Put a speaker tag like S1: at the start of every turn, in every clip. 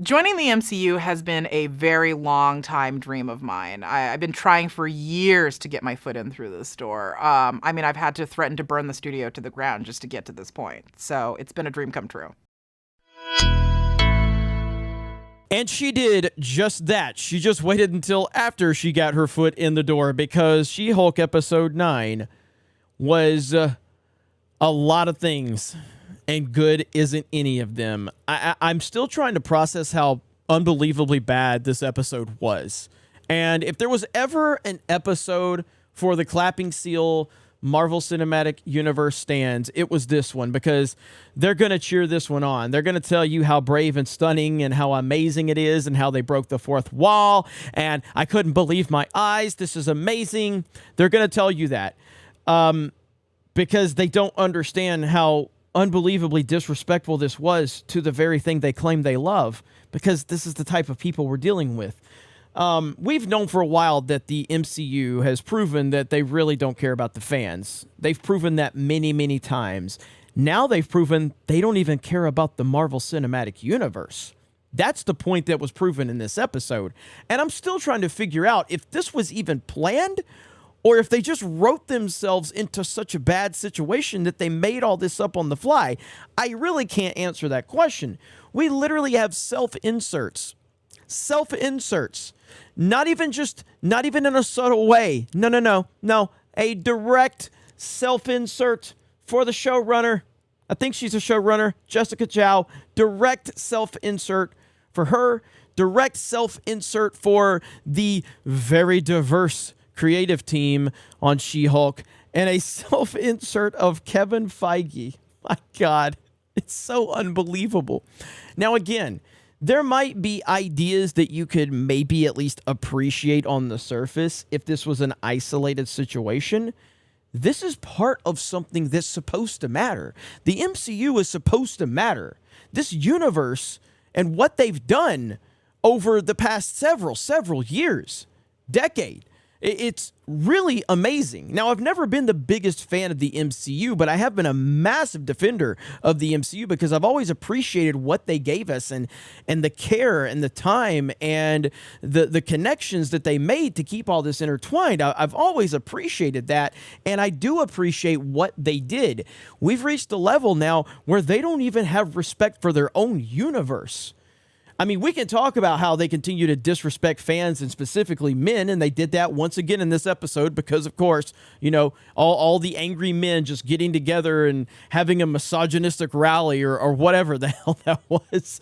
S1: Joining the MCU has been a very long time dream of mine. I've been trying for years to get my foot in through this door. I've had to threaten to burn the studio to the ground just to get to this point. So it's been a dream come true.
S2: And she did just that. She just waited until after she got her foot in the door, because She-Hulk Episode 9 was a lot of things, and good isn't any of them. I'm still trying to process how unbelievably bad this episode was. And if there was ever an episode for the clapping seal Marvel Cinematic Universe stands, it was this one, because they're going to cheer this one on. They're going to tell you how brave and stunning and how amazing it is and how they broke the fourth wall, and I couldn't believe my eyes. This is amazing. They're going to tell you that because they don't understand how unbelievably disrespectful this was to the very thing they claim they love, because this is the type of people we're dealing with. We've known for a while that the MCU has proven that they really don't care about the fans. They've proven that many, many times. Now they've proven they don't even care about the Marvel Cinematic Universe. That's the point that was proven in this episode. And I'm still trying to figure out if this was even planned, or if they just wrote themselves into such a bad situation that they made all this up on the fly. I really can't answer that question. We literally have self-inserts. Self-inserts. Not even in a subtle way. No. A direct self-insert for the showrunner. I think she's a showrunner, Jessica Chow. Direct self-insert for her. Direct self-insert for the very diverse creative team on She-Hulk. And a self-insert of Kevin Feige. My God, it's so unbelievable. Now again, there might be ideas that you could maybe at least appreciate on the surface if this was an isolated situation. This is part of something that's supposed to matter. The MCU is supposed to matter. This universe and what they've done over the past several years, decade, it's really amazing. Now, I've never been the biggest fan of the MCU, but I have been a massive defender of the MCU because I've always appreciated what they gave us and the care and the time and the connections that they made to keep all this intertwined. I've always appreciated that, and I do appreciate what they did. We've reached a level now where they don't even have respect for their own universe. I mean, we can talk about how they continue to disrespect fans and specifically men, and they did that once again in this episode because, of course, you know, all the angry men just getting together and having a misogynistic rally or whatever the hell that was.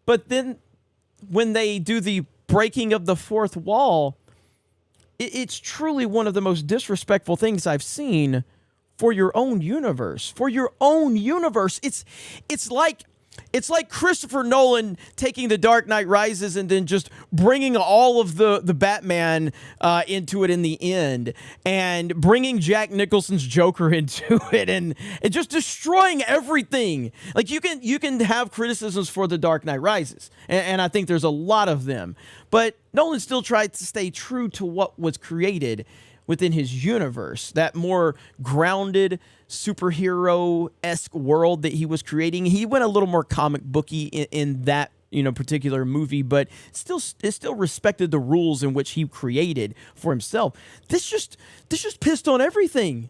S2: But then when they do the breaking of the fourth wall, it's truly one of the most disrespectful things I've seen for your own universe. For your own universe. It's like Christopher Nolan taking The Dark Knight Rises and then just bringing all of the Batman into it in the end, and bringing Jack Nicholson's Joker into it, and just destroying everything. Like, you can have criticisms for The Dark Knight Rises, and I think there's a lot of them, but Nolan still tried to stay true to what was created within his universe, that more grounded superhero-esque world that he was creating. He went a little more comic booky in that, you know, particular movie, but it still respected the rules in which he created for himself. This just pissed on everything.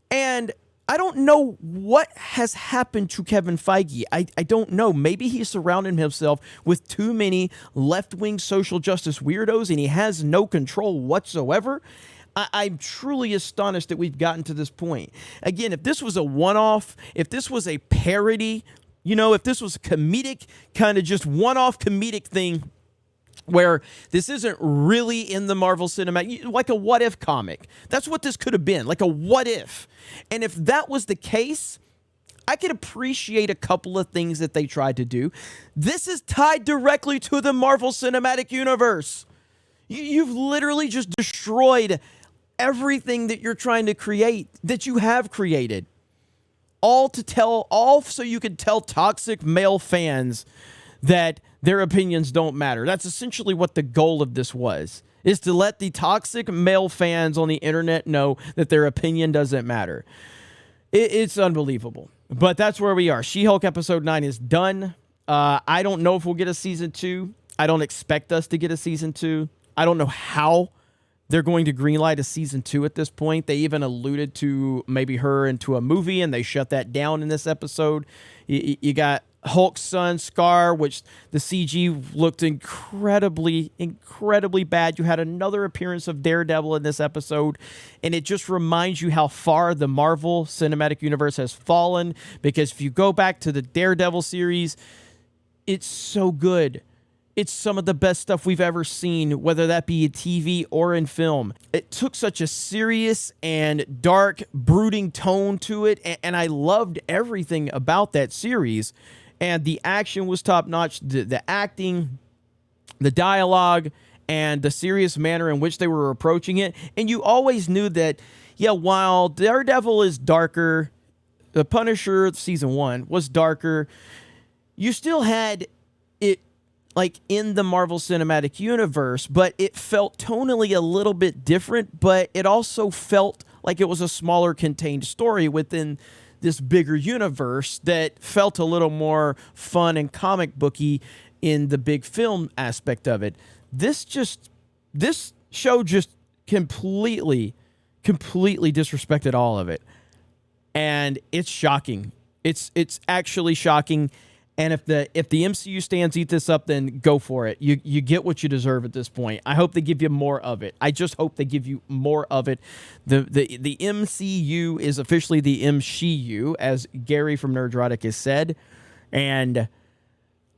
S2: And I don't know what has happened to Kevin Feige. I don't know. Maybe he's surrounded himself with too many left-wing social justice weirdos and he has no control whatsoever. I'm truly astonished that we've gotten to this point. Again, if this was a one-off, if this was a parody, you know, if this was a comedic, kind of just one-off comedic thing where this isn't really in the Marvel Cinematic, like a what-if comic. That's what this could have been, like a what-if. And if that was the case, I could appreciate a couple of things that they tried to do. This is tied directly to the Marvel Cinematic Universe. You've literally just destroyed everything that you're trying to create, that you have created, all so you could tell toxic male fans that their opinions don't matter. That's essentially what the goal of this was, is to let the toxic male fans on the internet know that their opinion doesn't matter. It's unbelievable. But that's where we are. She-Hulk Episode 9 is done. I don't know if we'll get a season 2. I don't expect us to get a season 2. I don't know how they're going to greenlight a season 2 at this point. They even alluded to maybe her into a movie, and they shut that down in this episode. You got Hulk's son, Scar, which the CG looked incredibly, incredibly bad. You had another appearance of Daredevil in this episode, and it just reminds you how far the Marvel Cinematic Universe has fallen, because if you go back to the Daredevil series, it's so good. It's some of the best stuff we've ever seen, whether that be in TV or in film. It took such a serious and dark, brooding tone to it, and I loved everything about that series. And the action was top-notch, the acting, the dialogue, and the serious manner in which they were approaching it. And you always knew that, yeah, while Daredevil is darker, the Punisher season 1 was darker, you still had it like in the Marvel Cinematic Universe, but it felt tonally a little bit different, but it also felt like it was a smaller contained story within this bigger universe that felt a little more fun and comic booky in the big film aspect of it. This show just completely disrespected all of it. And it's shocking. It's actually shocking. And if the MCU stands eat this up, then go for it. You get what you deserve at this point. I hope they give you more of it. I just hope they give you more of it. The MCU is officially the MCU, as Gary from Nerdrotic has said. And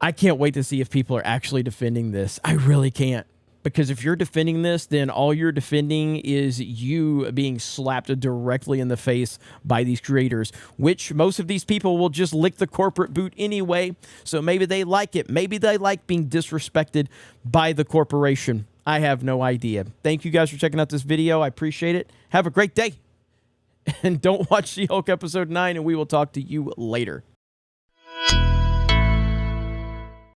S2: I can't wait to see if people are actually defending this. I really can't. Because if you're defending this, then all you're defending is you being slapped directly in the face by these creators, which most of these people will just lick the corporate boot anyway. So maybe they like it. Maybe they like being disrespected by the corporation. I have no idea. Thank you guys for checking out this video. I appreciate it. Have a great day. And don't watch She-Hulk episode 9, and we will talk to you later.